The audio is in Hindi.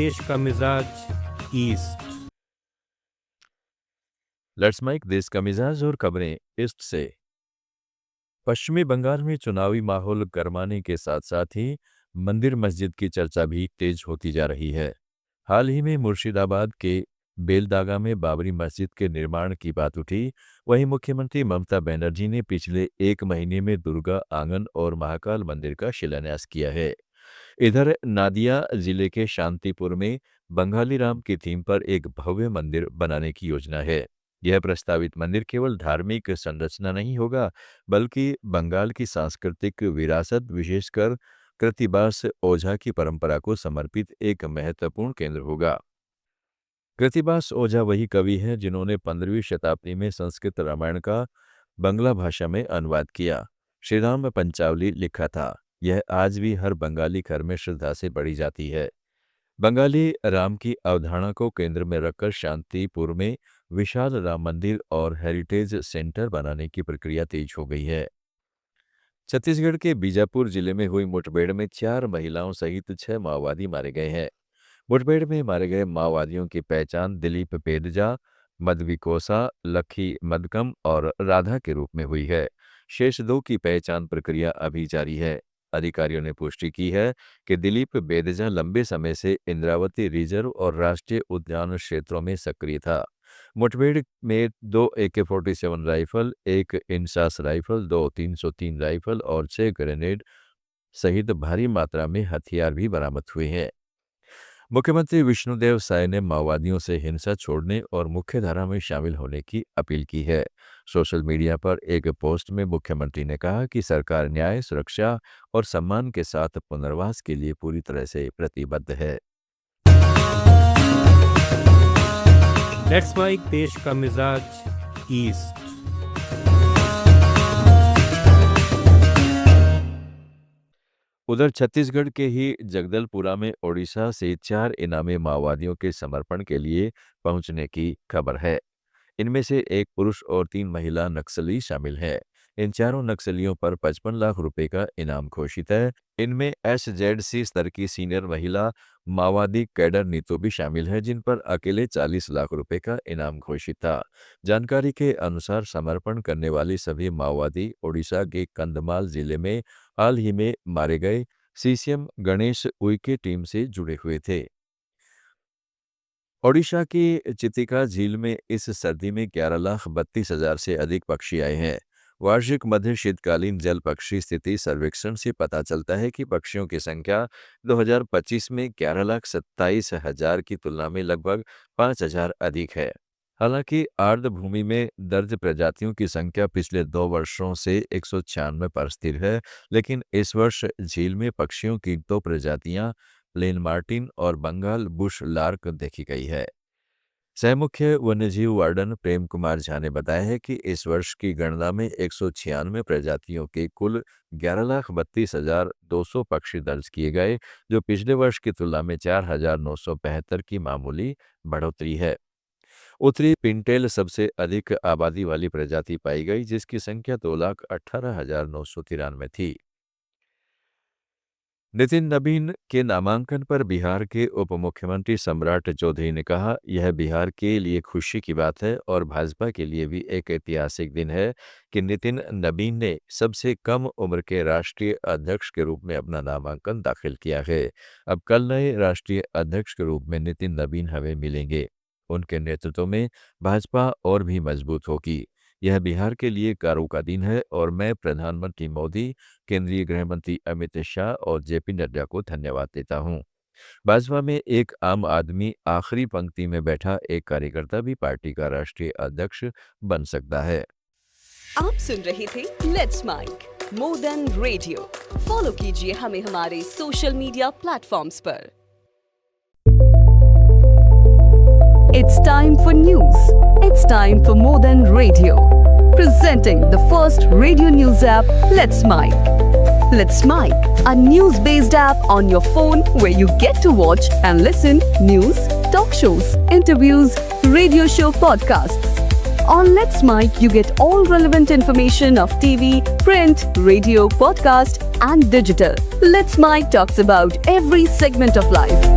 देश का मिजाज ईस्ट। लेट्स मेक देश का मिजाज और खबरें ईस्ट से। पश्चिमी बंगाल में चुनावी माहौल गरमाने के साथ साथ ही मंदिर मस्जिद की चर्चा भी तेज होती जा रही है। हाल ही में मुर्शिदाबाद के बेलदागा में बाबरी मस्जिद के निर्माण की बात उठी। वहीं मुख्यमंत्री ममता बनर्जी ने पिछले 1 महीने में दुर्गा आंगन और महाकाल मंदिर का शिलान्यास किया है। इधर नादिया जिले के शांतिपुर में बंगाली राम की थीम पर एक भव्य मंदिर बनाने की योजना है। यह प्रस्तावित मंदिर केवल धार्मिक संरचना नहीं होगा, बल्कि बंगाल की सांस्कृतिक विरासत, विशेषकर कृतिबास ओझा की परंपरा को समर्पित एक महत्वपूर्ण केंद्र होगा। कृतिबास ओझा वही कवि हैं जिन्होंने 15वीं शताब्दी में संस्कृत रामायण का बंगला भाषा में अनुवाद किया, श्री राम पंचावली लिखा था। यह आज भी हर बंगाली घर में श्रद्धा से पढ़ी जाती है। बंगाली राम की अवधारणा को केंद्र में रखकर शांतिपुर में विशाल राम मंदिर और हेरिटेज सेंटर बनाने की प्रक्रिया तेज हो गई है। छत्तीसगढ़ के बीजापुर जिले में हुई मुठभेड़ में 4 महिलाओं सहित 6 माओवादी मारे गए हैं। मुठभेड़ में मारे गए माओवादियों की पहचान दिलीप बेदजा, मदविकोसा, लखी मदकम और राधा के रूप में हुई है। शेष 2 की पहचान प्रक्रिया अभी जारी है। अधिकारियों ने पुष्टि की है कि दिलीप बेदजा लंबे समय से इंद्रावती रिजर्व और राष्ट्रीय उद्यान क्षेत्रों में सक्रिय था। मुठभेड़ में 2 AK-47 rifle, 1 INSAS rifle, 2 303 rifle और 6 ग्रेनेड सहित भारी मात्रा में हथियार भी बरामद हुए हैं। मुख्यमंत्री विष्णुदेव साय ने माओवादियों से हिंसा छोड़ने और मुख्यधारा में शामिल होने की अपील की है। सोशल मीडिया पर एक पोस्ट में मुख्यमंत्री ने कहा कि सरकार न्याय, सुरक्षा और सम्मान के साथ पुनर्वास के लिए पूरी तरह से प्रतिबद्ध है। लेट्स मेक देश का मिजाज ईस्ट। उधर छत्तीसगढ़ के ही जगदलपुरा में ओडिशा से 4 इनामी माओवादियों के समर्पण के लिए पहुंचने की खबर है। इनमें से 1 पुरुष और 3 महिला नक्सली शामिल हैं। इन चारों नक्सलियों पर 55 लाख रुपए का इनाम घोषित है। इनमें SZC स्तर की सीनियर महिला माओवादी कैडर नीतू भी शामिल है, जिन पर अकेले 40 लाख रुपए का इनाम घोषित था। जानकारी के अनुसार समर्पण करने वाली सभी माओवादी ओडिशा के कंधमाल जिले में हाल ही में मारे गए सीसीएम गणेश उइके टीम से जुड़े हुए थे। ओडिशा की चितिका झील में इस सर्दी में 11,32,000 से अधिक पक्षी आए हैं। वार्षिक मध्य शीतकालीन जल पक्षी स्थिति सर्वेक्षण से पता चलता है कि पक्षियों की संख्या 2025 में 11,27,000 की तुलना में लगभग 5,000 अधिक है। हालांकि आर्द्र भूमि में दर्ज प्रजातियों की संख्या पिछले 2 वर्षों से 196 पर स्थिर है, लेकिन इस वर्ष झील में पक्षियों की 2 प्रजातियां प्लेन मार्टिन और बंगाल बुश लार्क देखी गई है। सह मुख्य वन्यजीव वार्डन प्रेम कुमार झा ने बताया है कि इस वर्ष की गणना में 196 प्रजातियों के कुल 11,32,200 पक्षी दर्ज किए गए, जो पिछले वर्ष की तुलना में 4,975 की मामूली बढ़ोतरी है। उत्तरी पिंटेल सबसे अधिक आबादी वाली प्रजाति पाई गई, जिसकी संख्या 2,18,993 थी। नितिन नबीन के नामांकन पर बिहार के उप मुख्यमंत्री सम्राट चौधरी ने कहा, यह बिहार के लिए खुशी की बात है और भाजपा के लिए भी एक ऐतिहासिक दिन है कि नितिन नबीन ने सबसे कम उम्र के राष्ट्रीय अध्यक्ष के रूप में अपना नामांकन दाखिल किया है। अब कल नए राष्ट्रीय अध्यक्ष के रूप में नितिन नबीन हमें मिलेंगे। उनके नेतृत्व में भाजपा और भी मजबूत होगी। यह बिहार के लिए गर्व का दिन है और मैं प्रधानमंत्री मोदी, केंद्रीय गृह मंत्री अमित शाह और जेपी नड्डा को धन्यवाद देता हूं। भाजपा में एक आम आदमी, आखिरी पंक्ति में बैठा एक कार्यकर्ता भी पार्टी का राष्ट्रीय अध्यक्ष बन सकता है। आप सुन रहे थे let's mike more than radio. Follow कीजिए हमें हमारे सोशल मीडिया प्लेटफॉर्म्स पर। It's time for news. It's time for More Than Radio. Presenting the first radio news app, Let's Mic. Let's Mic, a news-based app on your phone where you get to watch and listen news, talk shows, interviews, radio show podcasts. On Let's Mic, you get all relevant information of TV, print, radio, podcast, and digital. Let's Mic talks about every segment of life.